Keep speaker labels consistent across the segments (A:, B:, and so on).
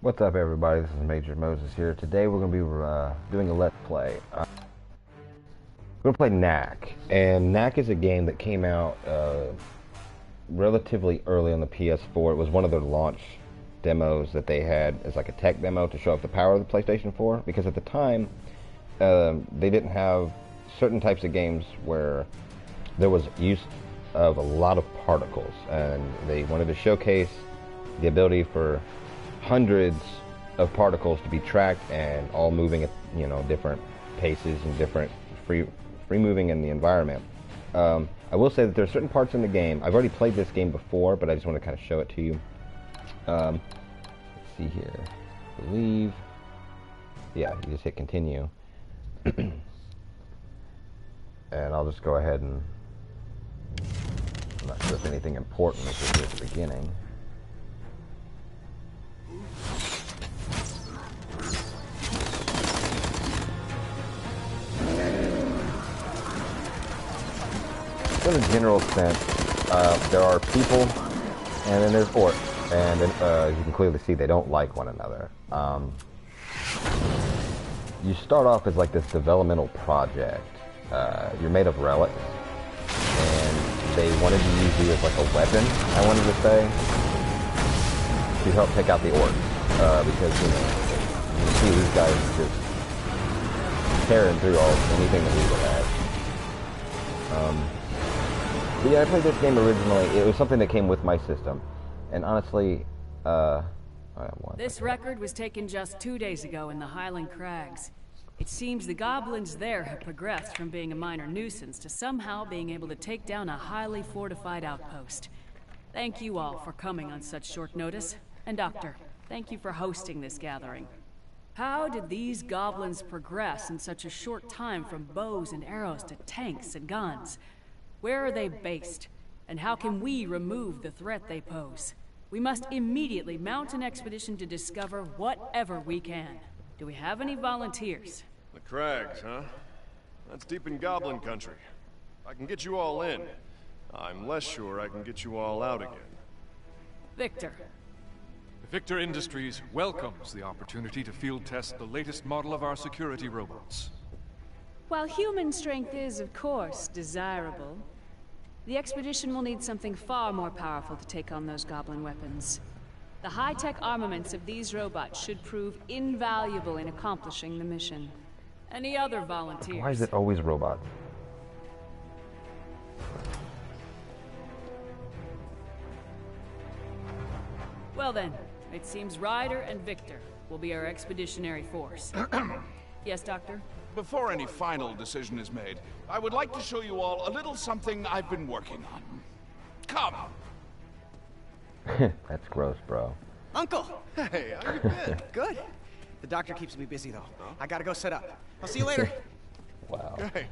A: What's up, everybody? This is MajorMozes here. Today we're going to be doing a Let's Play. We're going to play Knack. And Knack is a game that came out relatively early on the PS4. It was one of their launch demos that they had as like a tech demo to show off the power of the PlayStation 4. Because at the time, they didn't have certain types of games where there was use of a lot of particles. And they wanted to showcase the ability for hundreds of particles to be tracked and all moving at different paces and different free moving in the environment. I will say that there are certain parts in the game. I've already played this game before, but I just want to kind of show it to you. Let's see here. I believe, yeah, you just hit continue, and I'll just go ahead and I'm not sure if anything important is here at the beginning. In a general sense, there are people, and then there's orcs, and then, you can clearly see they don't like one another. You start off as like this developmental project. You're made of relics, and they wanted to use you as like a weapon, I wanted to say, to help take out the orcs, because, you can see these guys just tearing through anything that we would have. But yeah, I played this game originally. It was something that came with my system, and honestly,
B: this record was taken just 2 days ago in the Highland Crags. It seems the goblins there have progressed from being a minor nuisance to somehow being able to take down a highly fortified outpost. Thank you all for coming on such short notice, and Doctor, thank you for hosting this gathering. How did these goblins progress in such a short time from bows and arrows to tanks and guns? Where are they based? And how can we remove the threat they pose? We must immediately mount an expedition to discover whatever we can. Do we have any volunteers?
C: The Crags, huh? That's deep in Goblin country. I can get you all in. I'm less sure I can get you all out again.
B: Victor.
D: Victor Industries welcomes the opportunity to field test the latest model of our security robots.
B: While human strength is, of course, desirable, the expedition will need something far more powerful to take on those goblin weapons. The high-tech armaments of these robots should prove invaluable in accomplishing the mission. Any other volunteers?
A: why is it always robots?
B: Well then, it seems Ryder and Victor will be our expeditionary force. Yes, Doctor?
E: Before any final decision is made, I would like to show you all a little something I've been working on. Come!
A: That's gross, bro.
F: Uncle!
E: Hey, how you been?
F: Good. The doctor keeps me busy, though. I gotta go set up. I'll see you later.
A: Wow.
E: Hey.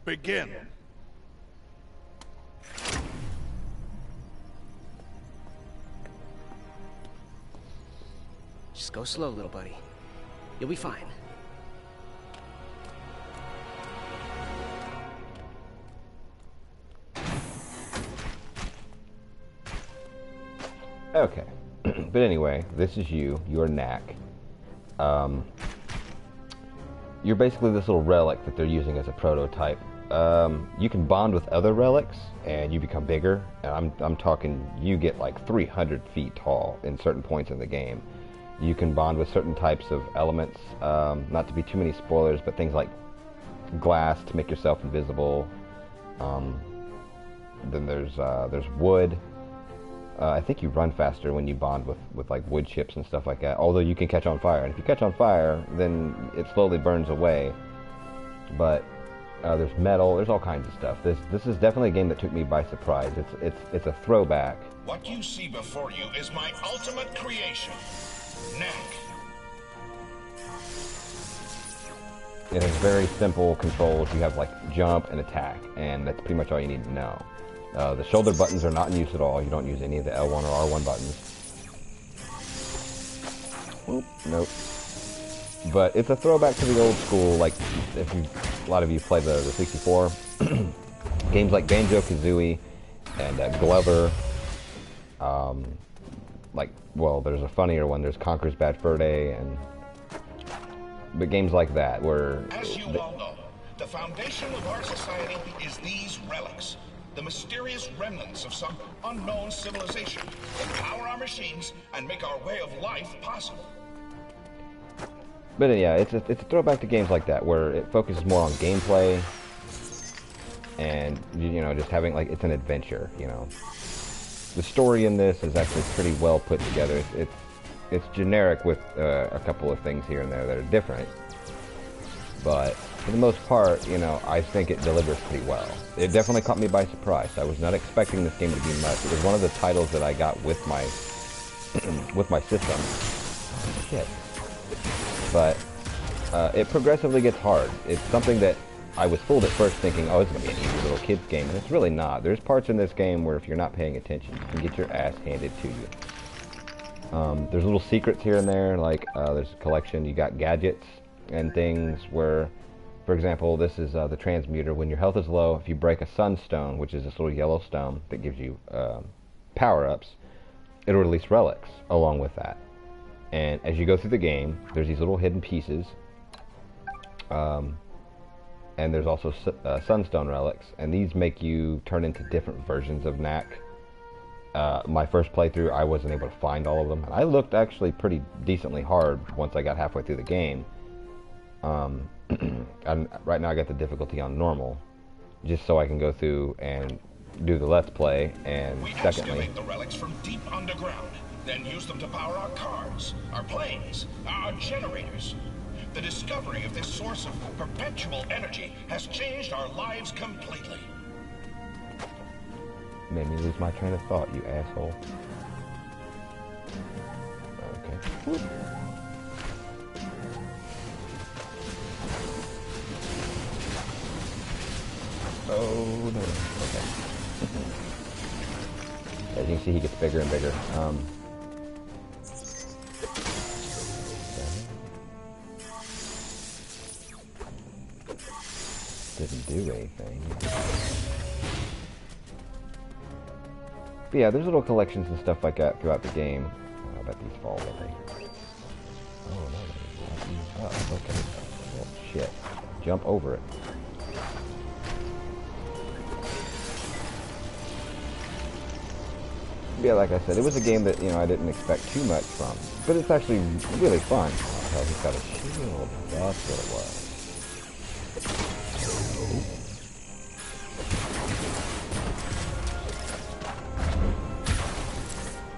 E: Begin.
F: Just go slow, little buddy. You'll be fine.
A: Okay. But anyway, this is you. You're Knack. You're basically this little relic that they're using as a prototype. You can bond with other relics, and you become bigger. And I'm talking, you get like 300 feet tall in certain points in the game. You can bond with certain types of elements, not to be too many spoilers, but things like glass to make yourself invisible. Then there's wood. I think you run faster when you bond with like wood chips and stuff like that, although you can catch on fire. And if you catch on fire, then it slowly burns away. But there's metal, there's all kinds of stuff. This is definitely a game that took me by surprise. It's a throwback.
G: What you see before you is my ultimate creation, Knack.
A: It has very simple controls. You have like jump and attack, and that's pretty much all you need to know. The shoulder buttons are not in use at all. You don't use any of the L1 or R1 buttons. Oop, nope. But it's a throwback to the old school, like if you, a lot of you play the 64. Games like Banjo-Kazooie and Glover. Well, there's a funnier one. There's Conker's Bad Fur Day, but games like that where...
G: As you all know, the foundation of our society is these relics. The mysterious remnants of some unknown civilization that power our machines and make our way of life possible.
A: But yeah, it's a throwback to games like that where it focuses more on gameplay and, you know, just having, like, it's an adventure, you know. The story in this is actually pretty well put together. It's generic with a couple of things here and there that are different. But for the most part, you know, I think it delivers pretty well. It definitely caught me by surprise. I was not expecting this game to be much. It was one of the titles that I got with my with my system. Oh, shit. But it progressively gets hard. It's something that I was fooled at first thinking, oh, it's going to be an easy little kid's game. And it's really not. There's parts in this game where if you're not paying attention, you can get your ass handed to you. There's little secrets here and there, like there's a collection. You got gadgets and things where, for example, this is the transmuter. When your health is low, if you break a sunstone, which is this little yellow stone that gives you power-ups, it'll release relics along with that. And as you go through the game, there's these little hidden pieces. And there's also sunstone relics, and these make you turn into different versions of Knack. My first playthrough, I wasn't able to find all of them. And I looked actually pretty decently hard once I got halfway through the game. And right now I got the difficulty on normal, just so I can go through and do the Let's Play. And
G: we
A: secondly,
G: excavate the relics from deep underground, then use them to power our cars, our planes, our generators. The discovery of this source of perpetual energy has changed our lives completely.
A: Made me lose my train of thought, you asshole. Okay. Whoop. Oh no. Okay. As you can see, he gets bigger and bigger. Didn't do anything. But yeah, there's little collections and stuff like that throughout the game. Oh, I bet these fall, don't they? Oh no, oh, okay. Oh shit. Jump over it. Yeah, like I said, it was a game that, you know, I didn't expect too much from. But it's actually really fun. Oh hell, he's got a shield. That's what it was.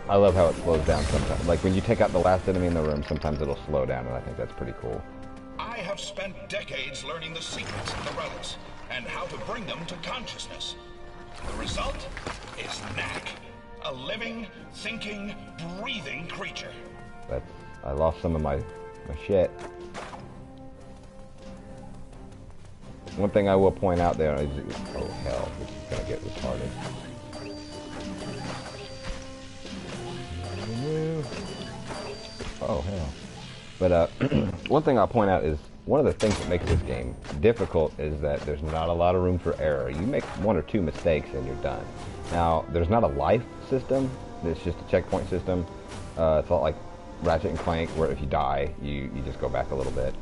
A: I love how it slows down sometimes. Like when you take out the last enemy in the room, sometimes it'll slow down, and I think that's pretty cool.
G: I have spent decades learning the secrets of the relics and how to bring them to consciousness. The result is Knack, a living, thinking, breathing creature.
A: I lost some of my shit. One thing I will point out there is, oh hell, this is gonna get retarded. Oh hell. But one thing I'll point out is one of the things that makes this game difficult is that there's not a lot of room for error. You make one or two mistakes and you're done. Now, there's not a life system. It's just a checkpoint system. It's not like Ratchet and Clank where if you die, you just go back a little bit.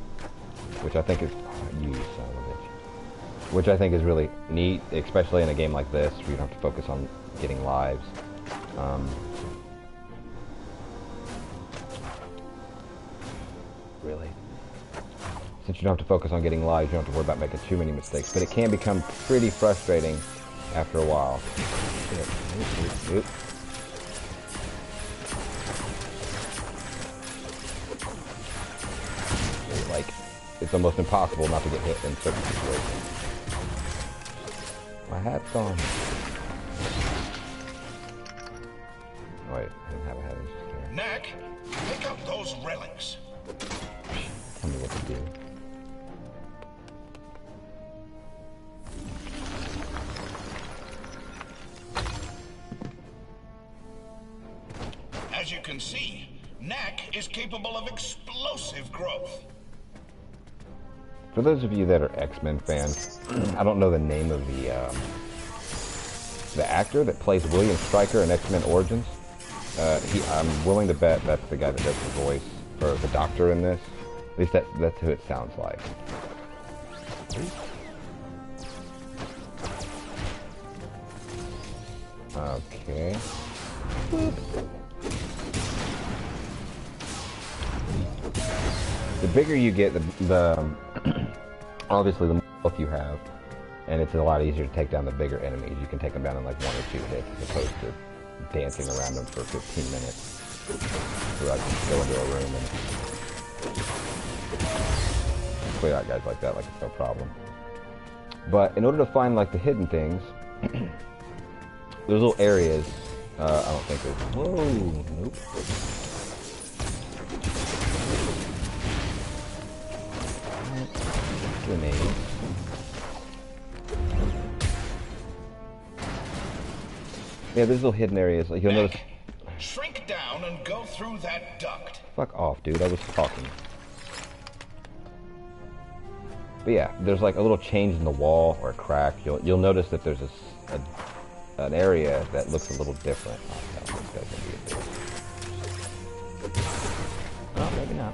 A: Which I think is... Oh, you son of a bitch. Which I think is really neat, especially in a game like this where you don't have to focus on getting lives. Really? Since you don't have to focus on getting lives, you don't have to worry about making too many mistakes. But it can become pretty frustrating after a while. Oop. Like, it's almost impossible not to get hit in certain situations. My hat's on. Oh, wait, I didn't have a hat.
G: Knack, pick up those relics.
A: Tell me what to do.
G: As you can see, Knack is capable of explosive growth.
A: For those of you that are X-Men fans, I don't know the name of the actor that plays William Stryker in X-Men Origins, I'm willing to bet that's the guy that does the voice for the Doctor in this. At least that's who it sounds like. Okay. Boop. The bigger you get, the obviously the more health you have, and it's a lot easier to take down the bigger enemies. You can take them down in like 1 or 2 hits as opposed to dancing around them for 15 minutes. So I can go into a room and clear out guys like that like it's no problem. But in order to find like the hidden things, there's little areas. I don't think there's. Whoa, nope. Grenades. Yeah, there's little hidden areas. Like you'll notice.
G: Shrink down and go through that duct.
A: Fuck off, dude. I was talking. But yeah, there's like a little change in the wall or a crack. You'll notice that there's an area that looks a little different. Oh, maybe not.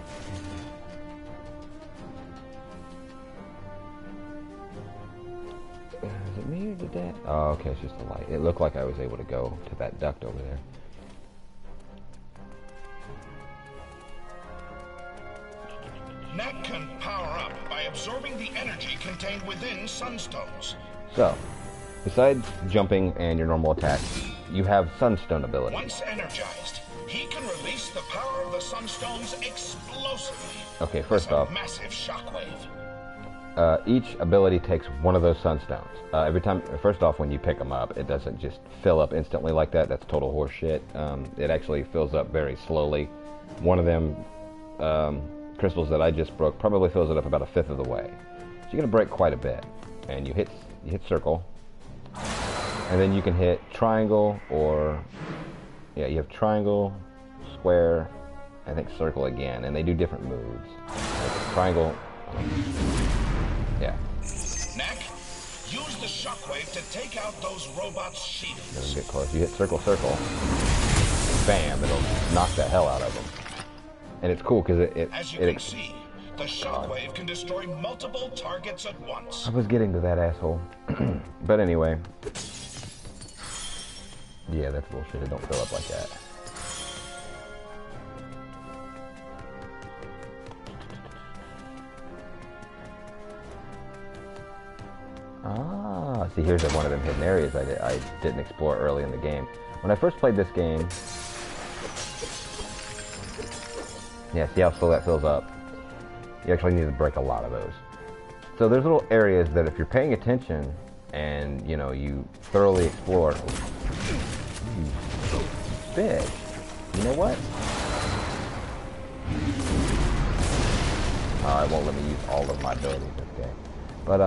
A: Is it me or did that? Oh, okay, it's just the light. It looked like I was able to go to that duct over there.
G: Knack can power up by absorbing the energy contained within sunstones.
A: So, besides jumping and your normal attacks, you have sunstone ability.
G: Once energized, he can release the power of the sunstones explosively.
A: Okay, first off,
G: massive shockwave.
A: Each ability takes one of those sunstones. Every time, first off, when you pick them up, it doesn't just fill up instantly like that. That's total horseshit. It actually fills up very slowly. One of them crystals that I just broke probably fills it up about 1/5 of the way. So you're gonna break quite a bit, and you hit circle, and then you can hit triangle or you have triangle, square, I think circle again, and they do different moves. Like triangle. Yeah.
G: Knack, use the shockwave to take out those robots' shields.
A: Doesn't get close. You hit circle, circle. Bam! It'll knock the hell out of them. And it's cool because
G: As you can see, the shockwave can destroy multiple targets at once.
A: I was getting to that asshole. But anyway. Yeah, that's bullshit. It don't fill up like that. Ah, see, here's one of them hidden areas I didn't explore early in the game. When I first played this game, yeah, see how slow that fills up? You actually need to break a lot of those. So there's little areas that if you're paying attention and, you know, you thoroughly explore, bitch, you know what? It won't let me use all of my abilities, okay. But,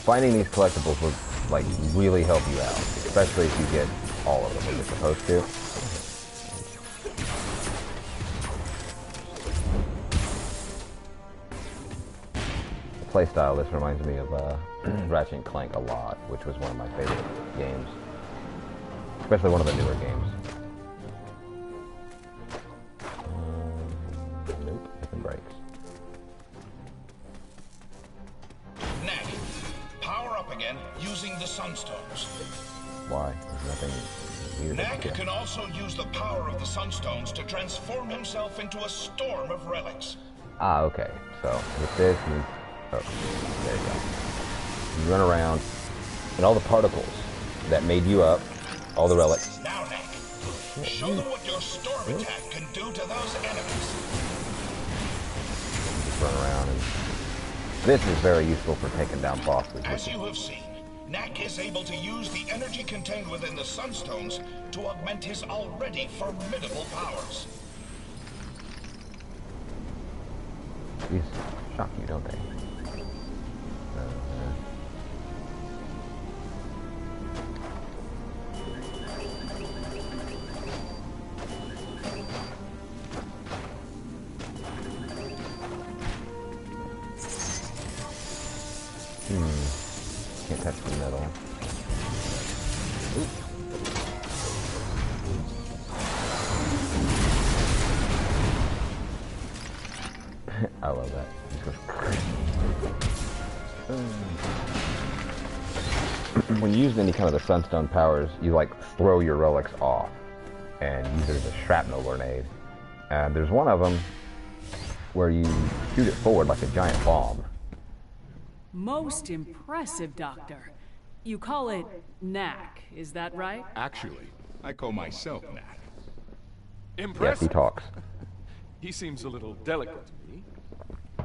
A: finding these collectibles will, like, really help you out, especially if you get all of them, as you're supposed to. The playstyle, this reminds me of Ratchet & Clank a lot, which was one of my favorite games, especially one of the newer games. Nope, nothing breaks.
G: Knack, power up again using the sunstones.
A: Why? There's nothing weird.
G: Knack can also use the power of the sunstones to transform himself into a storm of relics.
A: Ah, okay. So with this, there you go. You run around, and all the particles that made you up, all the relics.
G: Now, Knack, show them what your storm attack can do to those enemies.
A: Just run around, and this is very useful for taking down bosses.
G: As you have seen, Knack is able to use the energy contained within the sunstones to augment his already formidable powers.
A: These shock you, don't they? Can't touch the middle. Oop. I love that. When you use any kind of the sunstone powers, you like throw your relics off and use it as a shrapnel grenade. And there's one of them where you shoot it forward like a giant bomb.
B: Most impressive, Doctor. You call it Knack, is that right?
H: Actually, I call myself Knack.
A: Yes,
D: Impressive.
A: he talks.
D: He seems a little delicate to me.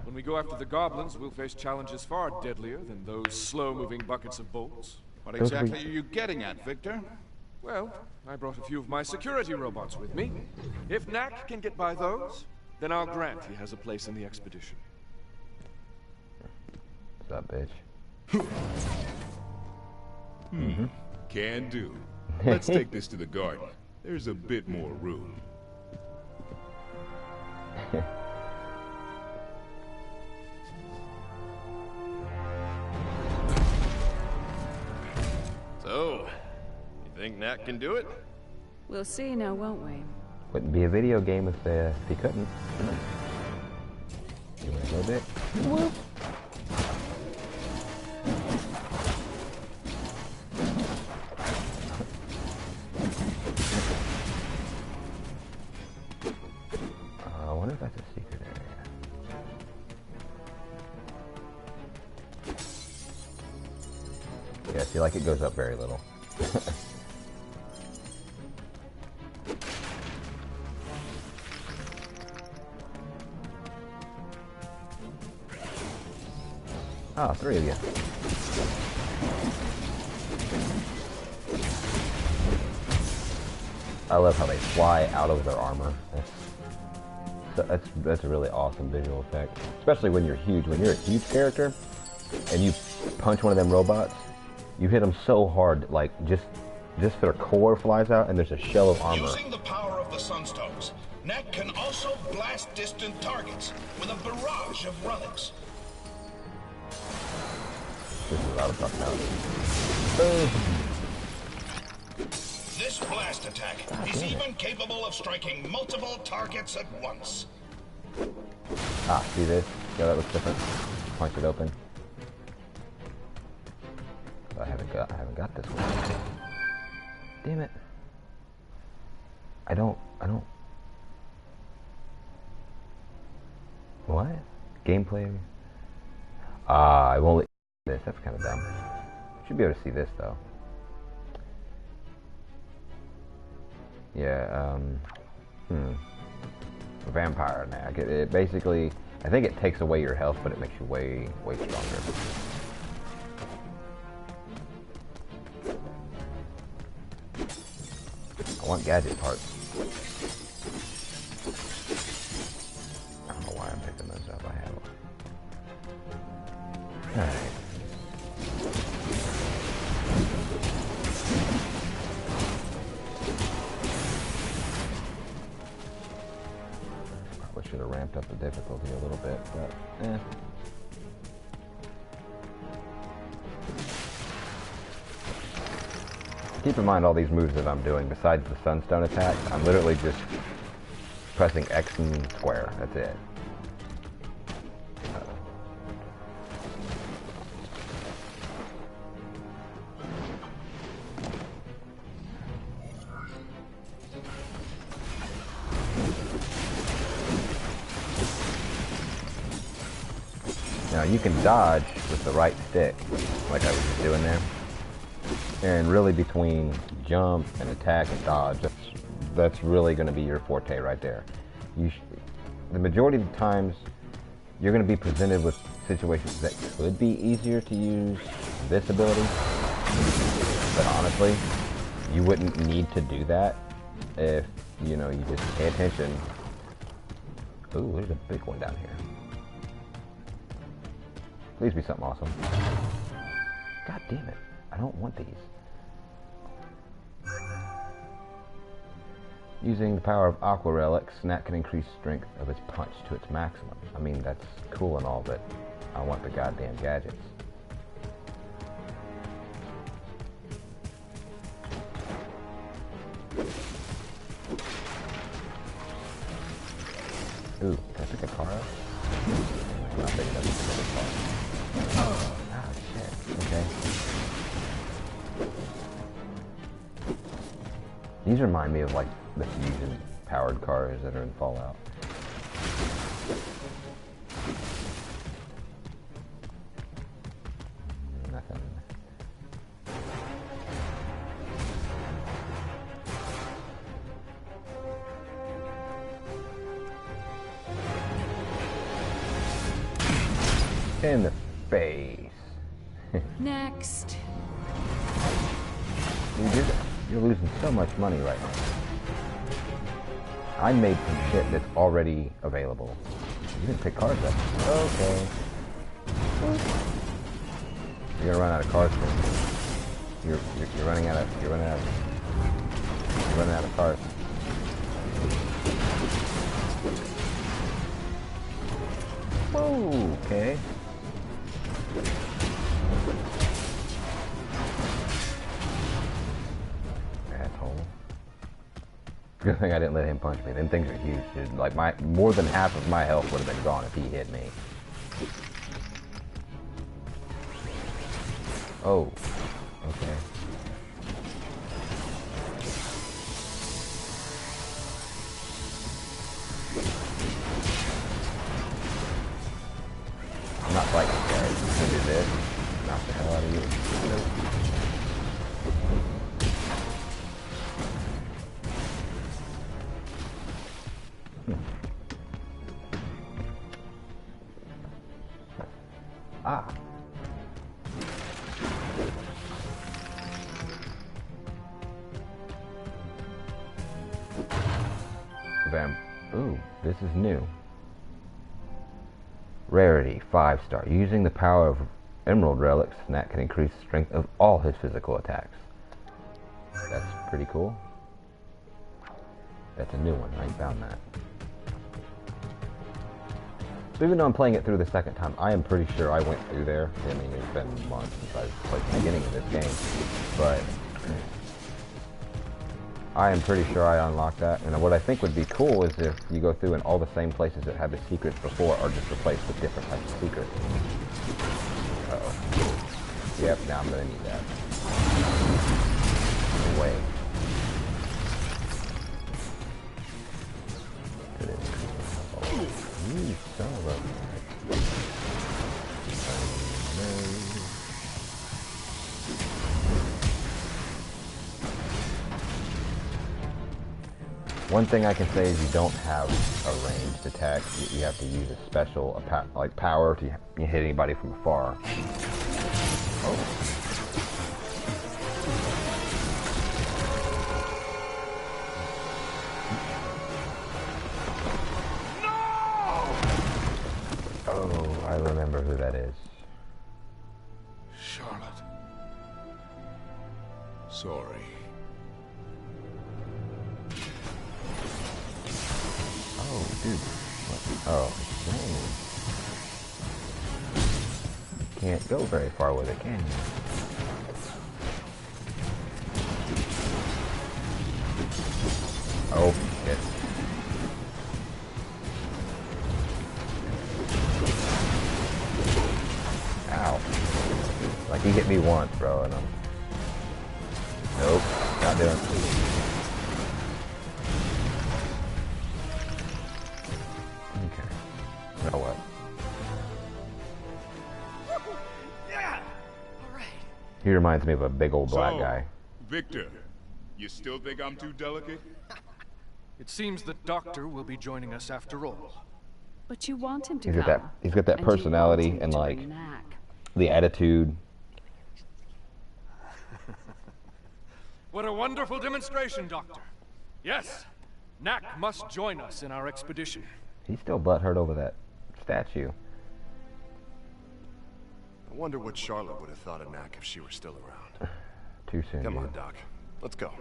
D: When we go after the goblins, we'll face challenges far deadlier than those slow-moving buckets of bolts.
E: What exactly are you getting at, Victor?
D: Well, I brought a few of my security robots with me. If Knack can get by those, then I'll grant he has a place in the expedition.
A: What's up, bitch?
H: Can do. Let's take this to the garden. There's a bit more room.
C: So, you think Knack can do it?
B: We'll see now, won't we?
A: Wouldn't be a video game if he couldn't. You want to go, Dick? Whoop. I wonder if that's a secret area. Yeah, see, like it goes up very little. Ah, 3 of you. I love how they fly out of their armor. That's a really awesome visual effect. Especially when you're huge. When you're a huge character and you punch one of them robots, you hit them so hard, like just their core flies out and there's a shell of armor.
G: Using the power of the Sunstones, Knack can also blast distant targets with a barrage of relics.
A: This is what I was talking about.
G: This blast attack is even capable of striking multiple targets at once.
A: Ah, see this? Yeah, that looks different. Punch it open. I haven't got this one. Damn it. I don't. What? Gameplay? Ah, I won't let you see this. That's kind of dumb. Should be able to see this though. Yeah, Vampire Knack. It basically, I think it takes away your health, but it makes you way stronger. I want gadget parts. I don't know why I'm picking those up. I have them. Alright. Probably should have ramped up the difficulty a little bit, but Keep in mind all these moves that I'm doing, besides the Sunstone attack, I'm literally just pressing X and square. That's it. Now you can dodge with the right stick, like I was just doing there. And really between jump and attack and dodge, that's really going to be your forte right there. The majority of the times, you're going to be presented with situations that could be easier to use this ability. But honestly, you wouldn't need to do that if, you just pay attention. Ooh, there's a big one down here. Please be something awesome. God damn it. I don't want these. Using the power of Aqua Relics, Knack can increase strength of its punch to its maximum. I mean, that's cool and all, but I want the goddamn gadgets. Ooh, can I pick a car up? I'm not picking up a car. Ah, shit. Okay. These remind me of like the fusion-powered cars that are in Fallout. Nothing. In the face.
B: Next.
A: You're losing so much money right now. I made some shit that's already available. You didn't pick cars up. Okay. You're gonna run out of cars soon. You're running out of cars. Whoa, okay. Asshole. Good thing I didn't let him punch me. Them things are huge, dude. Like more than half of my health would have been gone if he hit me. Oh. Okay. I'm not fighting this guy. You can do this. Knock the hell out of you. Ah. Ooh, this is new. Rarity, 5-star. Using the power of emerald relics, Knack can increase the strength of all his physical attacks. That's pretty cool. That's a new one. I found that. So even though I'm playing it through the second time, I am pretty sure I went through there. I mean, it's been months since I played the beginning of this game, but I am pretty sure I unlocked that. And what I think would be cool is if you go through and all the same places that had the secrets before are just replaced with different types of secrets. Uh-oh. Yep, now I'm gonna need that. Away. You son of a... One thing I can say is you don't have a ranged attack. You have to use a special like power to hit anybody from afar. Oh. Oh, I remember who that is.
E: Charlotte.
H: Sorry.
A: Oh, dude. What? Oh, dang. Can't go very far with it, can you? Oh, shit. Ow. Like, he hit me once, bro, and I'm... Nope, not doing it. Okay. Now what?
F: Yeah! Alright.
A: He reminds me of a big old black guy.
H: Victor, you still think I'm too delicate?
D: It seems the doctor will be joining us after all.
B: But you want him to
A: He's
B: come.
A: got that
B: And you
A: personality
B: want him
A: and
B: to
A: like
B: bring Knack.
A: the attitude.
D: What a wonderful demonstration, Doctor. Yes, Knack must join us in our expedition.
A: He's still butthurt over that statue.
C: I wonder what Charlotte would have thought of Knack if she were still around.
A: Too soon.
C: Come
A: dude.
C: on, Doc. Let's go.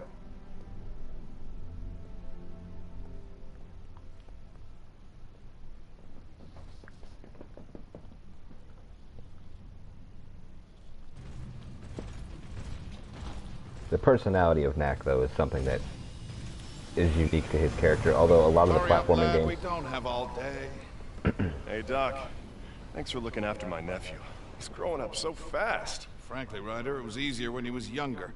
A: The personality of Knack, though, is something that is unique to his character. Although a lot of the
E: Hurry up,
A: platforming
E: lad.
A: games.
E: We don't have all day.
C: Hey, Doc. Thanks for looking after my nephew. He's growing up so fast.
E: Frankly, Ryder, it was easier when he was younger.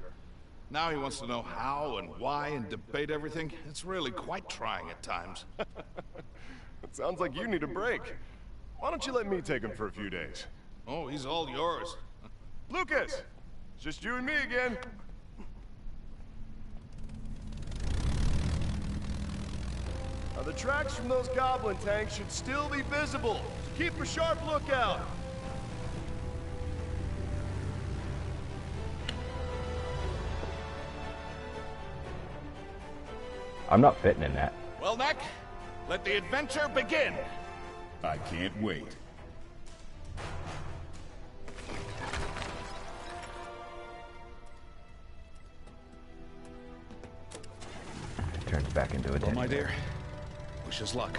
E: Now he wants to know how and why and debate everything. It's really quite trying at times.
C: It sounds like you need a break. Why don't you let me take him for a few days?
E: Oh, he's all yours.
C: Lucas! It's just you and me again. Now, the tracks from those goblin tanks should still be visible. So keep a sharp lookout.
A: I'm not fitting in that.
E: Well, Knack, let the adventure begin.
H: I can't wait.
A: Turns back into a
E: Well, my
A: teddy
E: dear, wish us luck.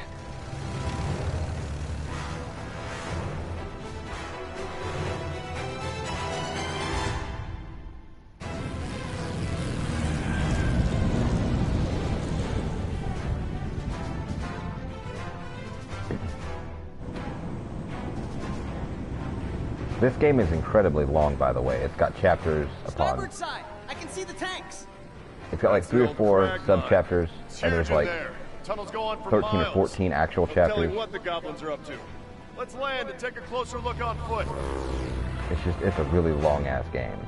A: This game is incredibly long, by the way. It's got chapters upon.
F: Starboard side! I can see the tanks!
A: It's got like 3 or 4 sub-chapters, and there's like
C: Tunnels go on for
A: 13 or
C: miles.
A: 14 actual
C: No telling
A: chapters.
C: what the goblins are up to. Let's land and take a closer look on foot.
A: It's a really long-ass game.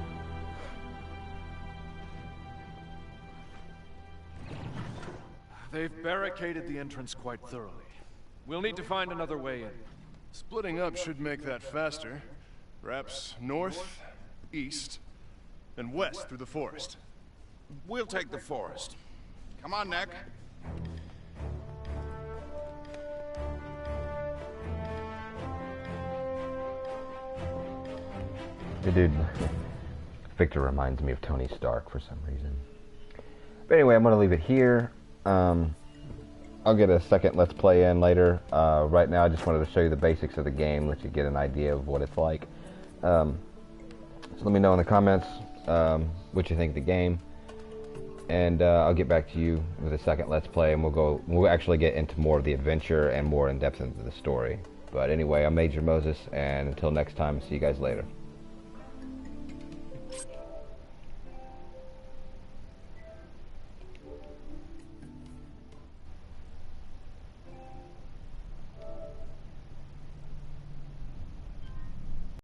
D: They've barricaded the entrance quite thoroughly. We'll need to find another way in.
C: Splitting up should make that faster. Perhaps north, east, and west through the forest.
E: We'll take the forest. Come on, Knack.
A: Dude, Victor reminds me of Tony Stark for some reason. But anyway, I'm going to leave it here. I'll get a second Let's Play in later. Right now, I just wanted to show you the basics of the game, let you get an idea of what it's like. So let me know in the comments what you think of the game. And I'll get back to you with a second Let's Play, and we'll actually get into more of the adventure and more in depth into the story. But anyway, I'm Major Moses, and until next time, see you guys later.